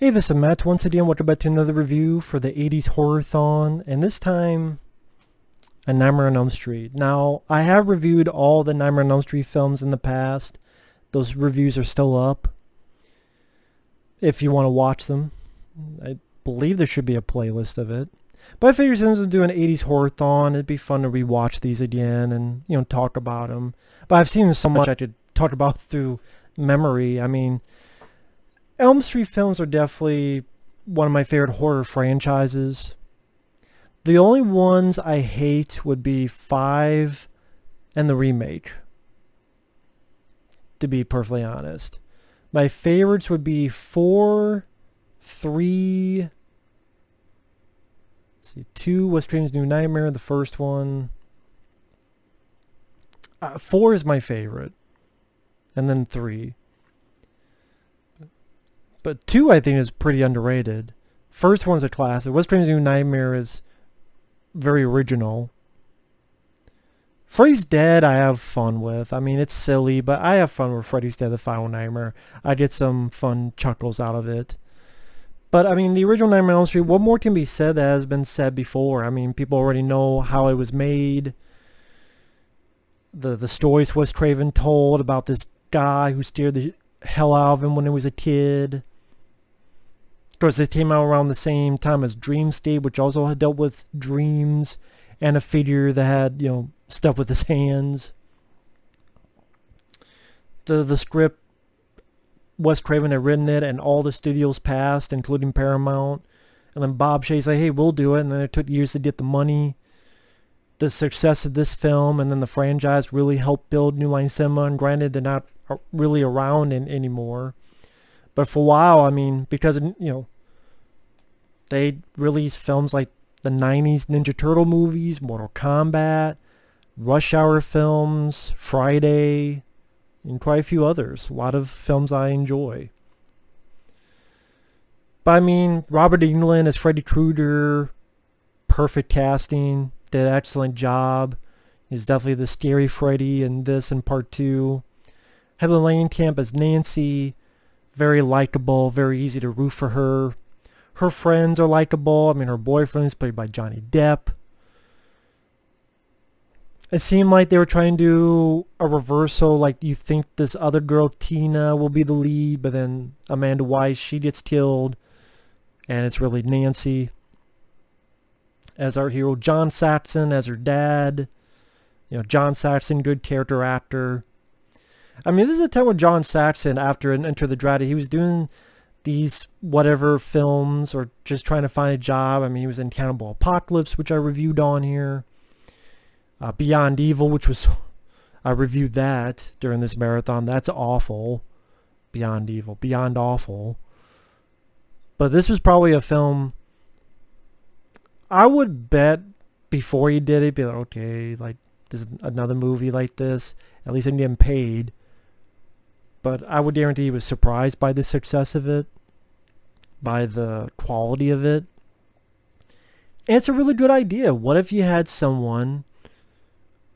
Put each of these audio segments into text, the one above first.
Hey, this is Matt. Once again, welcome back to another review for the 80s Horror-thon, and this time, A Nightmare on Elm Street. Now, I have reviewed all the Nightmare on Elm Street films in the past. Those reviews are still up if you want to watch them. I believe there should be a playlist of it. But I figured since I'm doing an 80s Horror-thon, it'd be fun to rewatch these again and, talk about them. But I've seen them so much I could talk about through memory. I mean, Elm Street films are definitely one of my favorite horror franchises. The only ones I hate would be 5 and the remake, to be perfectly honest. My favorites would be 4, 3, let's see, 2, Wes Craven's New Nightmare, the first one. 4 is my favorite, and then 3. But 2, I think, is pretty underrated. First one's a classic. Wes Craven's New Nightmare is very original. Freddy's Dead I have fun with. I mean, it's silly, but I have fun with Freddy's Dead, The Final Nightmare. I get some fun chuckles out of it. But, I mean, the original Nightmare on Elm Street, what more can be said that has been said before? I mean, people already know how it was made. The stories Wes Craven told about this guy who scared the hell out of him when he was a kid. Of course, this came out around the same time as Dream State, which also had dealt with dreams and a figure that had, stuff with his hands. The script, Wes Craven had written it, and all the studios passed, including Paramount. And then Bob Shaye said, hey, we'll do it. And then it took years to get the money. The success of this film and then the franchise really helped build New Line Cinema. And granted, they're not really around anymore. But for a while, I mean, because, they released films like the 90s Ninja Turtle movies, Mortal Kombat, Rush Hour films, Friday, and quite a few others. A lot of films I enjoy. But I mean, Robert Englund as Freddy Krueger, perfect casting, did an excellent job. He's definitely the scary Freddy in this and part 2. Heather Langenkamp as Nancy, very likable, very easy to root for her. Her friends are likable. I mean, her boyfriend is played by Johnny Depp. It seemed like they were trying to do a reversal, like you think this other girl, Tina, will be the lead, but then Amanda Wyss, she gets killed, and it's really Nancy as our hero. John Saxon as her dad. John Saxon, good character actor. I mean, this is a time when John Saxon, after Enter the Dragon, he was doing these whatever films or just trying to find a job. I mean, he was in Cannibal Apocalypse, which I reviewed on here. Beyond Evil, which was, I reviewed that during this marathon. That's awful. Beyond Evil. Beyond awful. But this was probably a film, I would bet before he did it, be like, okay, like, there's another movie like this. At least I'm getting paid. But I would guarantee he was surprised by the success of it, by the quality of it. And it's a really good idea. What if you had someone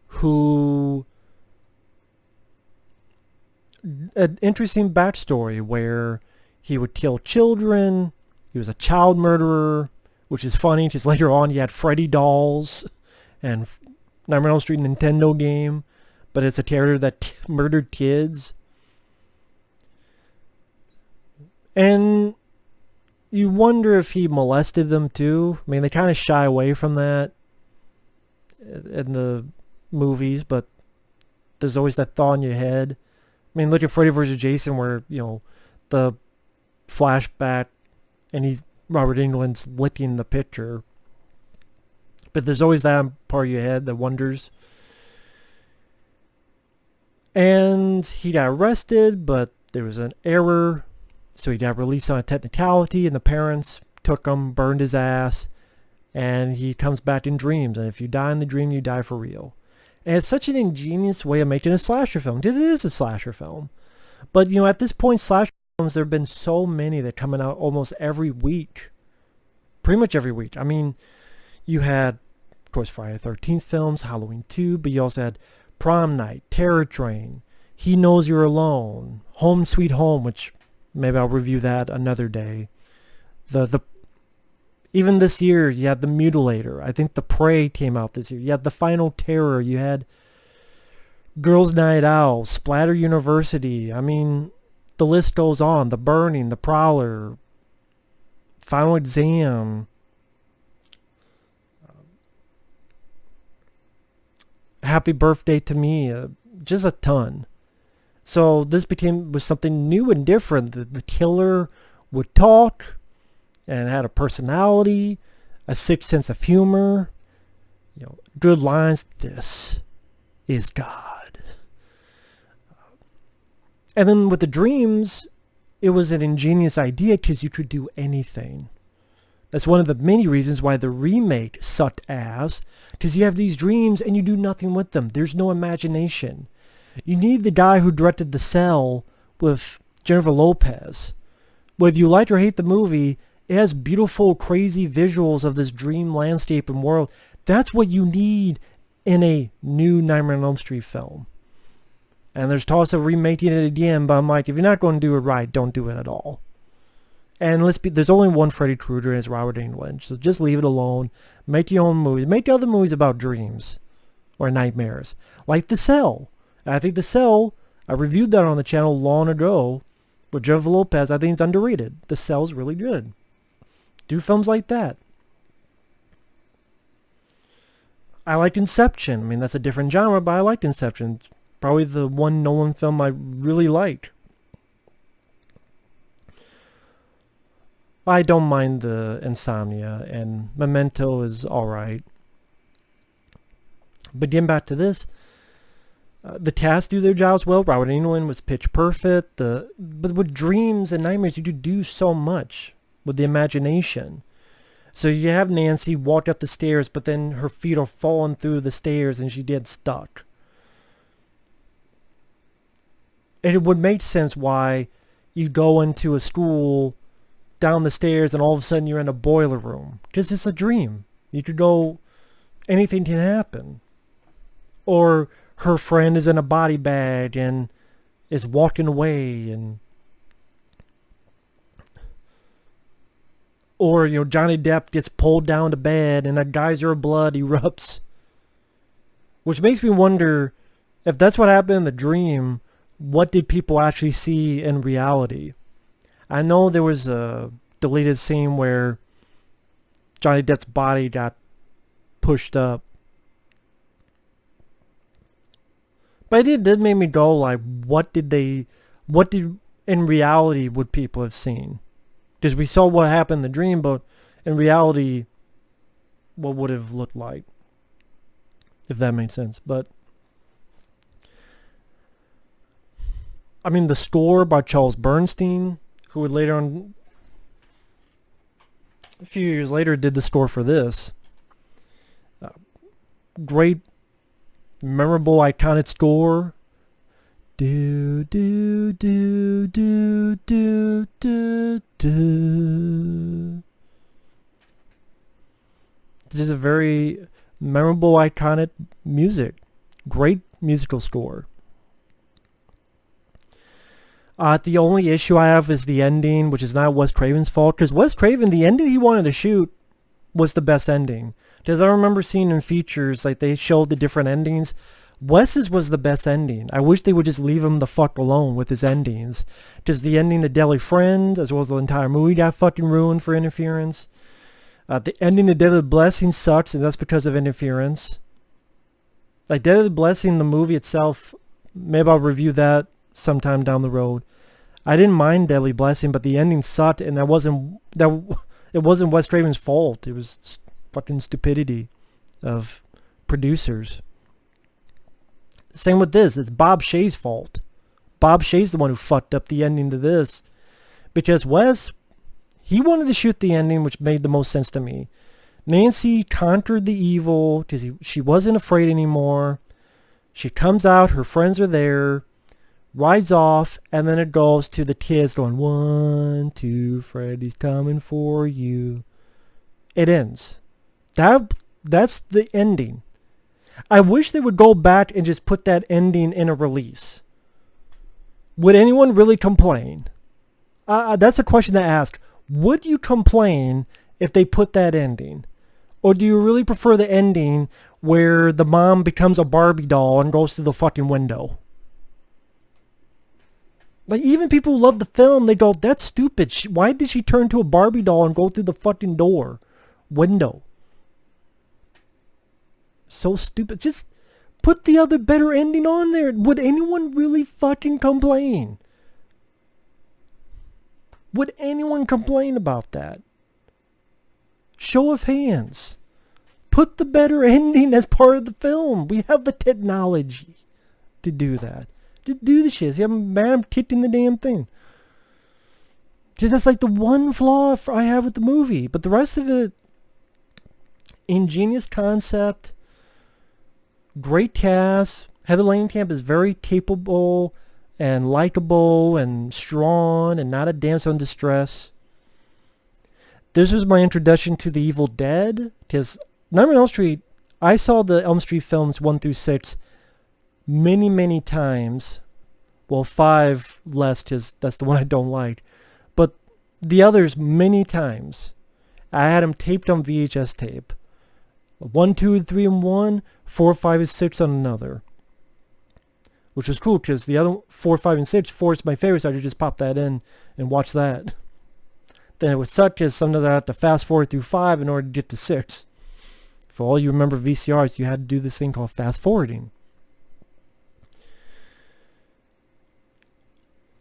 who, an interesting backstory where he would kill children, he was a child murderer, which is funny because later on you had Freddy dolls and Nightmare on Elm Street Nintendo game, but it's a character that murdered kids. And you wonder if he molested them too. I mean, they kind of shy away from that in the movies, but there's always that thought in your head. I mean, look at Freddy vs. Jason where, the flashback and Robert Englund's licking the picture. But there's always that part of your head that wonders. And he got arrested, but there was an error. So he got released on a technicality, and the parents took him, burned his ass, and he comes back in dreams. And if you die in the dream, you die for real. And it's such an ingenious way of making a slasher film. It is a slasher film. But, at this point, slasher films, there have been so many that are coming out almost every week. Pretty much every week. I mean, you had, of course, Friday the 13th films, Halloween 2, but you also had Prom Night, Terror Train, He Knows You're Alone, Home Sweet Home, which maybe I'll review that another day. The even this year, you had The Mutilator. I think The Prey came out this year. You had The Final Terror. You had Girls' Night Out, Splatter University. I mean, the list goes on. The Burning, The Prowler, Final Exam, Happy Birthday to Me. Just a ton. So this was something new and different. The killer would talk and had a personality, a sick sense of humor, good lines. This is God. And then with the dreams, it was an ingenious idea because you could do anything. That's one of the many reasons why the remake sucked ass, because you have these dreams and you do nothing with them. There's no imagination. You need the guy who directed The Cell with Jennifer Lopez. Whether you like or hate the movie, it has beautiful, crazy visuals of this dream landscape and world. That's what you need in a new Nightmare on Elm Street film. And there's talks of remaking it again, but I'm like, if you're not going to do it right, don't do it at all. And there's only one Freddy Krueger, and it's Robert Englund. So just leave it alone. Make your own movies. Make other movies about dreams or nightmares. Like The Cell. And I think The Cell, I reviewed that on the channel long ago with Jennifer Lopez. I think it's underrated. The Cell's really good. Do films like that. I liked Inception. I mean, that's a different genre, but I liked Inception. It's probably the one Nolan film I really liked. I don't mind the Insomnia, and Memento is alright. But getting back to this, the cast do their jobs well. Robert Englund was pitch perfect. But with dreams and nightmares, you do so much with the imagination. So you have Nancy walk up the stairs, but then her feet are falling through the stairs and she gets stuck. And it would make sense why you go into a school down the stairs and all of a sudden you're in a boiler room. Because it's a dream. You could go, anything can happen. Or her friend is in a body bag and is walking away, and or Johnny Depp gets pulled down to bed and a geyser of blood erupts. Which makes me wonder if that's what happened in the dream, what did people actually see in reality? I know there was a deleted scene where Johnny Depp's body got pushed up. But it did make me go like, what did in reality would people have seen? Because we saw what happened in the dream, but in reality, what would it have looked like? If that made sense. But I mean, the score by Charles Bernstein, who would later on, a few years later, did the score for this. Great, memorable, iconic score. Do do do do do do do. Just a very memorable, iconic music. Great musical score. The only issue I have is the ending, which is not Wes Craven's fault, because Wes Craven, the ending he wanted to shoot was the best ending. Because I remember seeing in features, like they showed the different endings. Wes's was the best ending. I wish they would just leave him the fuck alone with his endings. Because the ending to Deadly Friend, as well as the entire movie, got fucking ruined for interference. The ending to Deadly Blessing sucks, and that's because of interference. Like Deadly Blessing, the movie itself, maybe I'll review that sometime down the road. I didn't mind Deadly Blessing, but the ending sucked, and it wasn't Wes Craven's fault. It was fucking stupidity of producers. Same with this. It's Bob Shaye's fault. Bob Shaye's the one who fucked up the ending to this. Because Wes, he wanted to shoot the ending which made the most sense to me. Nancy conquered the evil because she wasn't afraid anymore. She comes out, her friends are there, rides off, and then it goes to the kids going, 1, 2, Freddy's coming for you. It ends. That's the ending. I wish they would go back and just put that ending in a release. Would anyone really complain? That's a question to ask. would you complain if they put that ending? Or do you really prefer the ending where the mom becomes a Barbie doll and goes through the fucking window? Like, even people who love the film, they go, that's stupid. Why did she turn to a Barbie doll and go through the fucking window? So stupid. Just put the other better ending on there. Would anyone really fucking complain? Would anyone complain about that? Show of hands. Put the better ending as part of the film. We have the technology to do that. Just do the shit. See, I'm kicking the damn thing. Just that's like the one flaw I have with the movie. But the rest of it, ingenious concept, great cast. Heather Langenkamp is very capable and likable and strong and not a damsel in distress. This was my introduction to the Evil Dead. Because Nightmare on Elm Street, I saw the Elm Street films 1 through 6 many, many times. Well, 5 less, because that's the one I don't like. But the others many times. I had them taped on VHS tape. 1, 2, and 3 in one, 4, 5, and 6 on another. Which was cool, because the other 4, 5, and 6, 4 is my favorite, so I could just pop that in and watch that. Then it would suck, because sometimes I had to fast forward through 5 in order to get to 6. For all you remember VCRs, you had to do this thing called fast forwarding.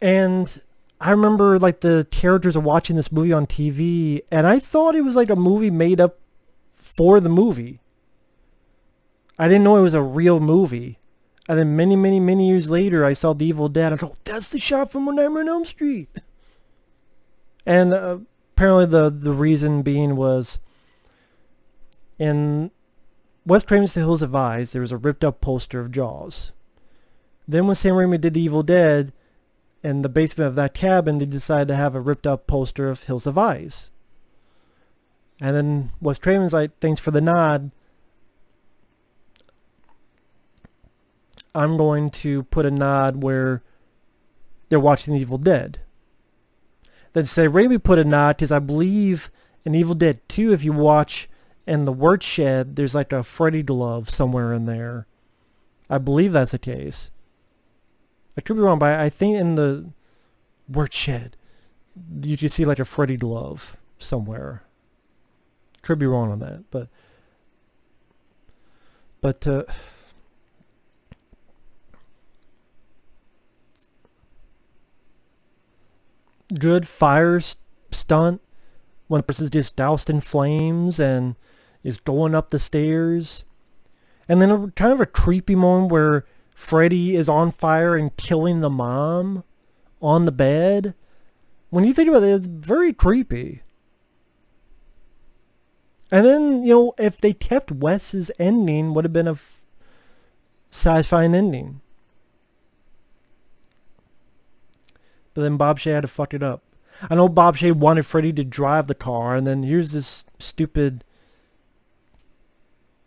And I remember like the characters are watching this movie on TV, and I thought it was like a movie made up for the movie. I didn't know it was a real movie. And then many, many, many years later, I saw The Evil Dead. I go, that's the shot from Nightmare on Elm Street. And apparently the reason being was in Wes Craven's The Hills Have Eyes, there was a ripped up poster of Jaws. Then when Sam Raimi did The Evil Dead, in the basement of that cabin, they decided to have a ripped up poster of Hills Have Eyes. And then Wes Craven's like, thanks for the nod. I'm going to put a nod where they're watching The Evil Dead. Then Sam Raimi put a nod because I believe in Evil Dead 2, if you watch in the word shed, there's like a Freddy glove somewhere in there. I believe that's the case. I could be wrong, but I think in the word shed, you can see like a Freddy glove somewhere. Could be wrong on that, but good fire stunt when the person's just doused in flames and is going up the stairs, and then kind of a creepy moment where Freddy is on fire and killing the mom on the bed. When you think about it, it's very creepy. And then, you know, if they kept Wes's ending, would have been a satisfying ending. But then Bob Shaye had to fuck it up. I know Bob Shaye wanted Freddy to drive the car, and then here's this stupid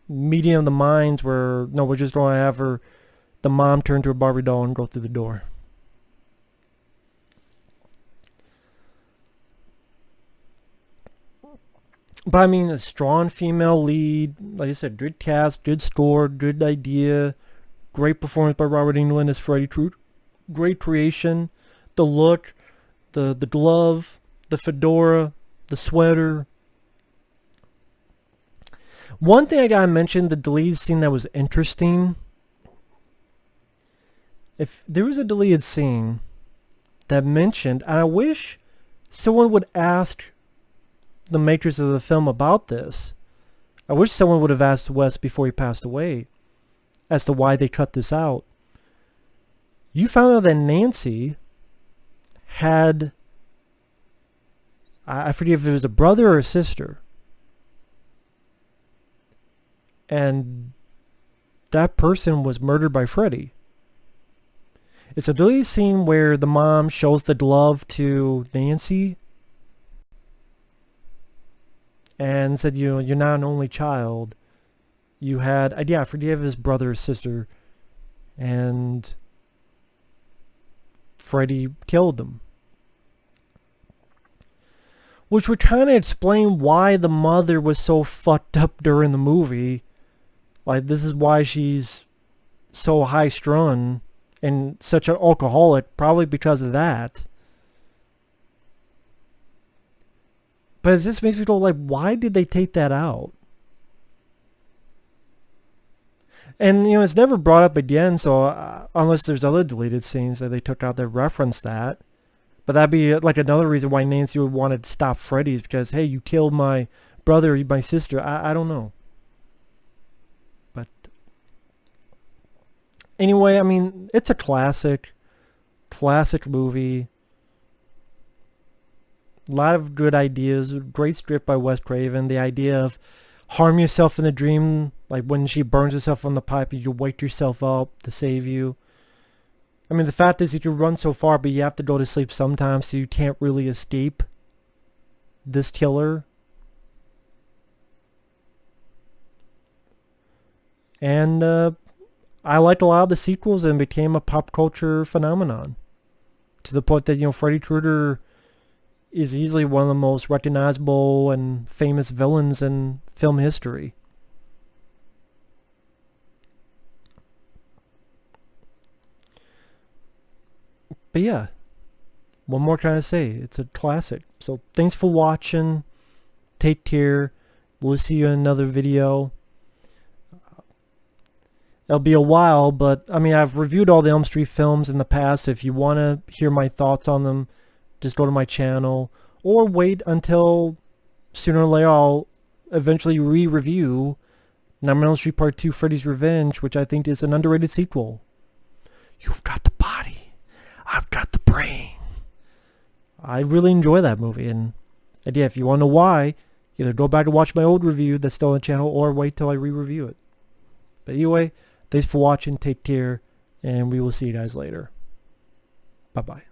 meeting of the minds where, no, we're just going to have the mom turn to a Barbie doll and go through the door. But I mean, a strong female lead, like I said, good cast, good score, good idea, great performance by Robert Englund as Freddy Krueger, great creation, the look, the glove, the fedora, the sweater. One thing I gotta mention, the deleted scene that was interesting. If there was a deleted scene that mentioned, and I wish someone would ask the makers of the film about this. I wish someone would have asked Wes before he passed away as to why they cut this out. You found out that Nancy had, I forget if it was a brother or a sister, and that person was murdered by Freddy. It's a deleted scene where the mom shows the glove to Nancy and said, you know, you're not an only child. You had, I forget his brother or sister, and Freddy killed them. which would kind of explain why the mother was so fucked up during the movie. Like, this is why she's so high-strung and such an alcoholic, probably because of that. But it just makes me go, like, why did they take that out? And, you know, it's never brought up again, so unless there's other deleted scenes that they took out that reference that. But that'd be like another reason why Nancy would want to stop Freddy's, because, hey, you killed my brother, my sister. I don't know. But anyway, I mean, it's a classic movie. A lot of good ideas. Great script by Wes Craven. The idea of harm yourself in the dream, like when she burns herself on the pipe, you wake yourself up to save you. I mean, the fact is you can run so far, but you have to go to sleep sometimes, so you can't really escape this killer. And I liked a lot of the sequels and became a pop culture phenomenon. To the point that, you know, Freddy Krueger is easily one of the most recognizable and famous villains in film history. But yeah, what more can I say? It's a classic. So thanks for watching. Take care. We'll see you in another video. It'll be a while, but I mean, I've reviewed all the Elm Street films in the past. If you want to hear my thoughts on them, just go to my channel, or wait until sooner or later I'll eventually re-review Nightmare on Elm Street Part 2 Freddy's Revenge, which I think is an underrated sequel. You've got the body, I've got the brain. I really enjoy that movie, and yeah, if you want to know why, either go back and watch my old review that's still on the channel, or wait till I re-review it. But anyway, thanks for watching, take care, and we will see you guys later. Bye-bye.